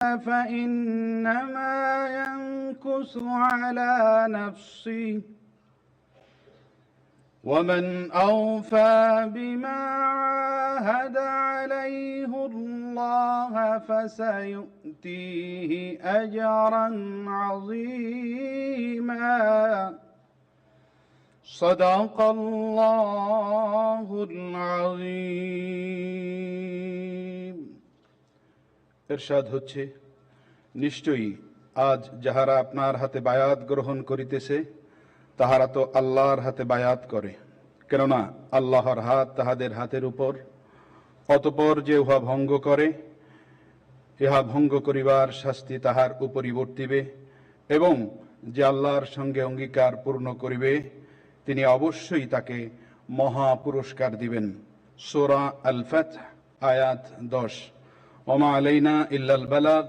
فإنما ينكث على نفسه ومن أوفى بما عاهد عليه الله فسيؤتيه أجرا عظيما صدق الله العظيم। ইরশাদ হচ্ছে, নিশ্চয়ই আজ যাহারা আপনার হাতে বায়াত গ্রহণ করিতেছে তাহারা তো আল্লাহর হাতে বায়াত করে, কেননা আল্লাহর হাত তাহাদের হাতের উপর। অতঃপর যে উহা ভঙ্গ করে, ইহা ভঙ্গ করিবার শাস্তি তাহার উপরই বর্তিবে, এবং যে আল্লাহর সঙ্গে অঙ্গীকার পূর্ণ করিবে তিনি অবশ্যই তাকে মহা পুরস্কার দিবেন। সূরা আল ফাতহ আয়াত 10। ওমা আলাইনা ইল্লাল বালাগ।